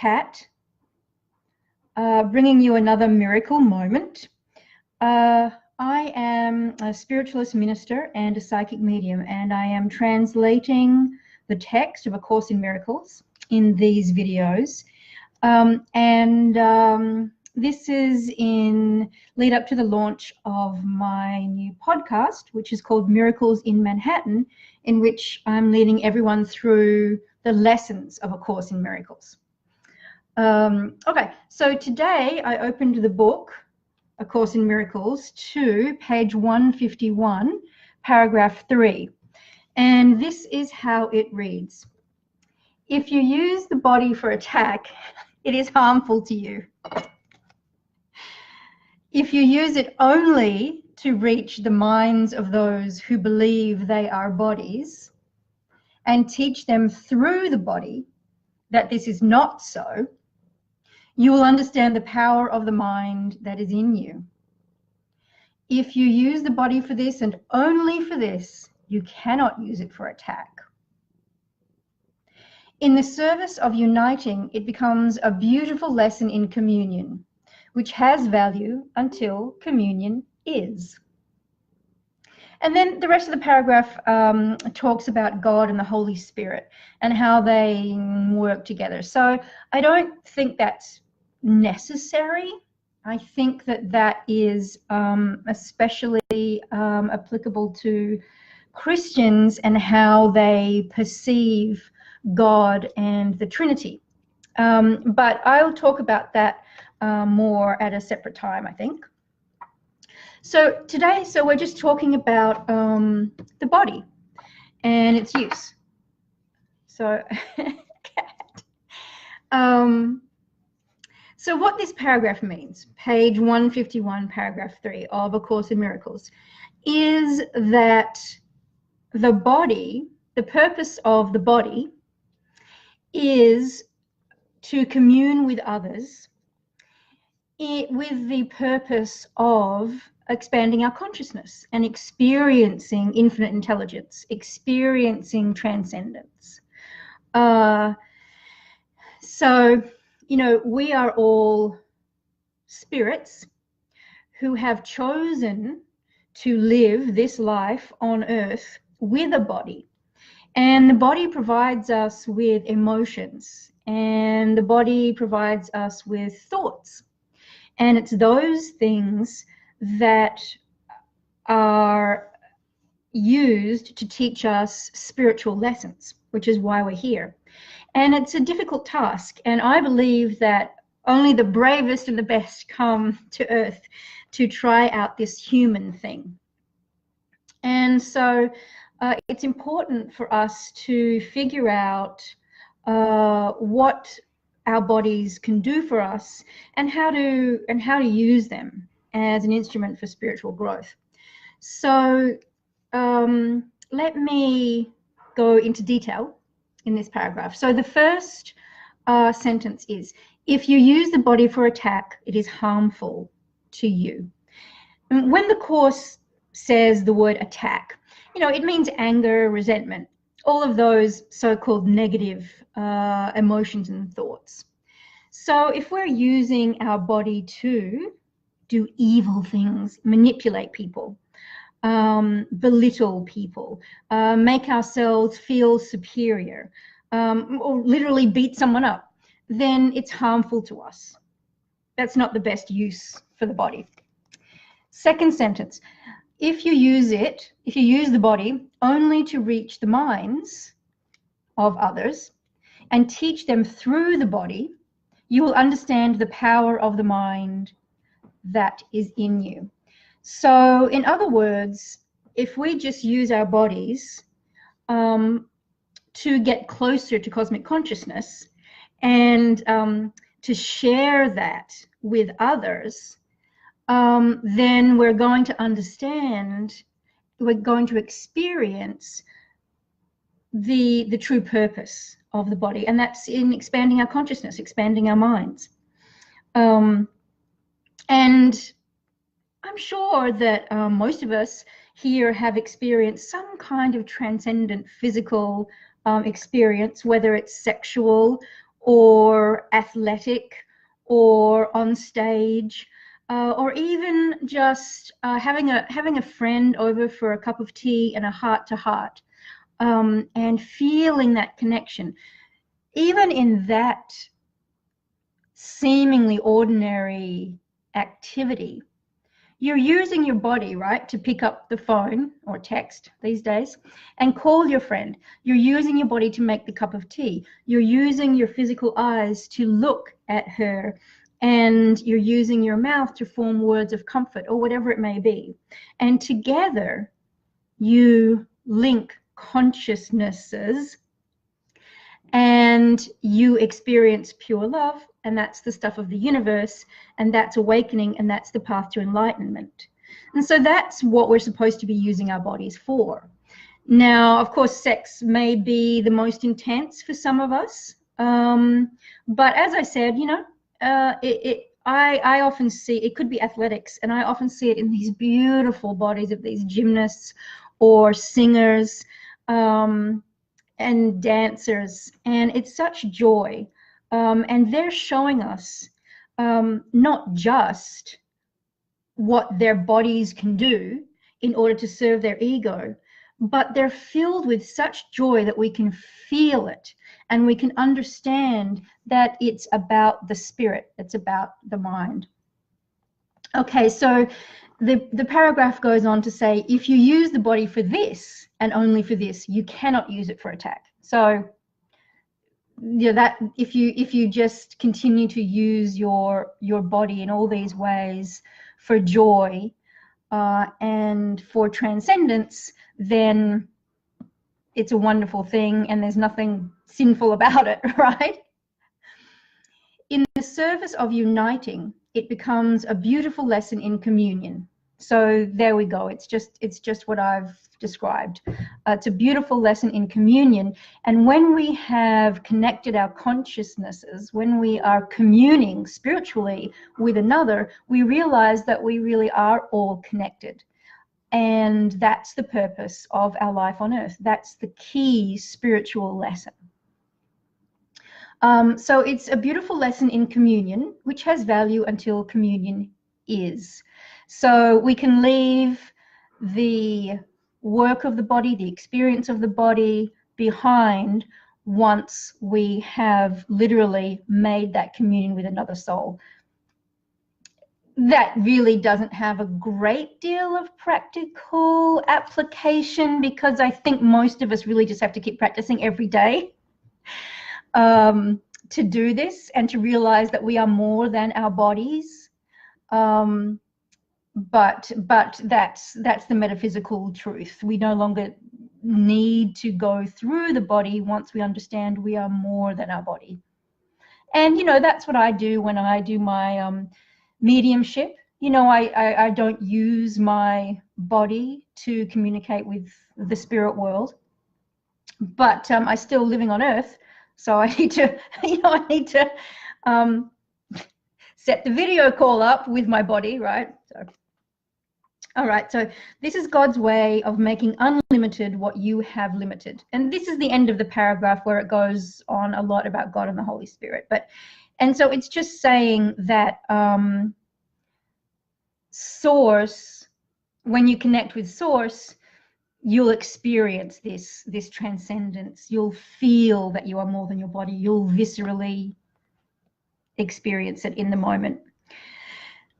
Kat, bringing you another miracle moment. I am a spiritualist minister and a psychic medium, and I am translating the text of A Course in Miracles in these videos. This is in lead up to the launch of my new podcast, which is called Miracles in Manhattan, in which I'm leading everyone through the lessons of A Course in Miracles. Okay, so today I opened the book, A Course in Miracles, to page 151, paragraph 3. And this is how it reads. If you use the body for attack, it is harmful to you. If you use it only to reach the minds of those who believe they are bodies and teach them through the body that this is not so, you will understand the power of the mind that is in you. If you use the body for this and only for this, you cannot use it for attack. In the service of uniting, it becomes a beautiful lesson in communion, which has value until communion is. And then the rest of the paragraph talks about God and the Holy Spirit and how they work together. So I don't think that's necessary. I think that that is especially applicable to Christians and how they perceive God and the Trinity. But I'll talk about that more at a separate time, I think. So today, we're just talking about the body and its use. So, so what this paragraph means, page 151, paragraph 3 of A Course in Miracles, is that the body, the purpose of the body is to commune with others with the purpose of expanding our consciousness and experiencing infinite intelligence, experiencing transcendence. So, you know, we are all spirits who have chosen to live this life on earth with a body. And the body provides us with emotions, and the body provides us with thoughts. And it's those things that are used to teach us spiritual lessons, which is why we're here. And it's a difficult task. And I believe that only the bravest and the best come to earth to try out this human thing. And so it's important for us to figure out what our bodies can do for us and how to use them as an instrument for spiritual growth. So let me go into detail in this paragraph. So the first sentence is, if you use the body for attack, it is harmful to you. And when the Course says the word attack, you know, it means anger, resentment, all of those so-called negative emotions and thoughts. So if we're using our body to do evil things, manipulate people, belittle people, make ourselves feel superior, or literally beat someone up, then it's harmful to us. That's not the best use for the body. Second sentence, if you use the body only to reach the minds of others and teach them through the body, you will understand the power of the mind that is in you. So in other words, if we just use our bodies to get closer to cosmic consciousness and to share that with others, then we're going to understand, we're going to experience the true purpose of the body, and that's in expanding our consciousness, expanding our minds. And I'm sure that most of us here have experienced some kind of transcendent physical experience, whether it's sexual or athletic or on stage, or even just having a friend over for a cup of tea and a heart to heart, and feeling that connection. Even in that seemingly ordinary activity, you're using your body, right, to pick up the phone or text these days and call your friend. You're using your body to make the cup of tea. You're using your physical eyes to look at her, and you're using your mouth to form words of comfort or whatever it may be. And together you link consciousnesses and you experience pure love, and that's the stuff of the universe, and that's awakening, and that's the path to enlightenment. And so that's what we're supposed to be using our bodies for. Now, of course, sex may be the most intense for some of us, but as I said, you know, I often see, it could be athletics, and I often see it in these beautiful bodies of these gymnasts or singers, and dancers, and it's such joy, and they're showing us not just what their bodies can do in order to serve their ego, but they're filled with such joy that we can feel it, and we can understand that it's about the spirit, it's about the mind. Okay, so the paragraph goes on to say, if you use the body for this and only for this, you cannot use it for attack. So yeah, that if you just continue to use your body in all these ways for joy and for transcendence, then it's a wonderful thing, and there's nothing sinful about it, right? In the service of uniting, it becomes a beautiful lesson in communion. So there we go. It's just what I've described. It's a beautiful lesson in communion. And when we have connected our consciousnesses, when we are communing spiritually with another, we realize that we really are all connected. And that's the purpose of our life on earth. That's the key spiritual lesson. So it's a beautiful lesson in communion, which has value until communion is. So we can leave the work of the body, the experience of the body behind once we have literally made that communion with another soul. That really doesn't have a great deal of practical application, because I think most of us really just have to keep practicing every day to do this, and to realize that we are more than our bodies. But that's the metaphysical truth. We no longer need to go through the body once we understand we are more than our body. And you know, that's what I do when I do my mediumship. You know, I don't use my body to communicate with the spirit world, but I still living on earth, so I need to, you know, I need to set the video call up with my body, right? So, all right, so this is God's way of making unlimited what you have limited. And this is the end of the paragraph, where it goes on a lot about God and the Holy Spirit. And so it's just saying that Source, when you connect with Source, you'll experience this transcendence. You'll feel that you are more than your body. You'll viscerally experience it in the moment.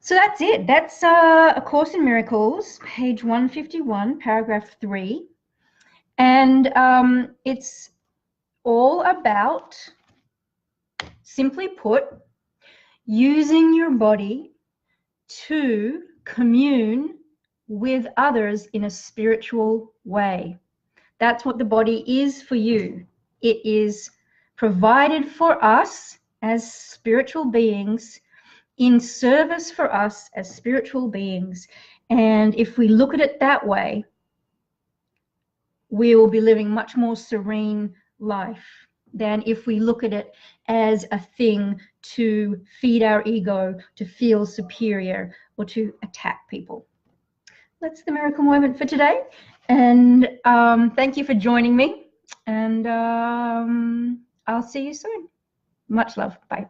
So that's it. That's A Course in Miracles, page 151, paragraph 3. And it's all about, simply put, using your body to commune with others in a spiritual way. That's what the body is for you. It is provided for us as spiritual beings, in service for us as spiritual beings. And if we look at it that way, we will be living much more serene life than if we look at it as a thing to feed our ego, to feel superior, or to attack people. That's the miracle moment for today. And thank you for joining me. And I'll see you soon. Much love. Bye.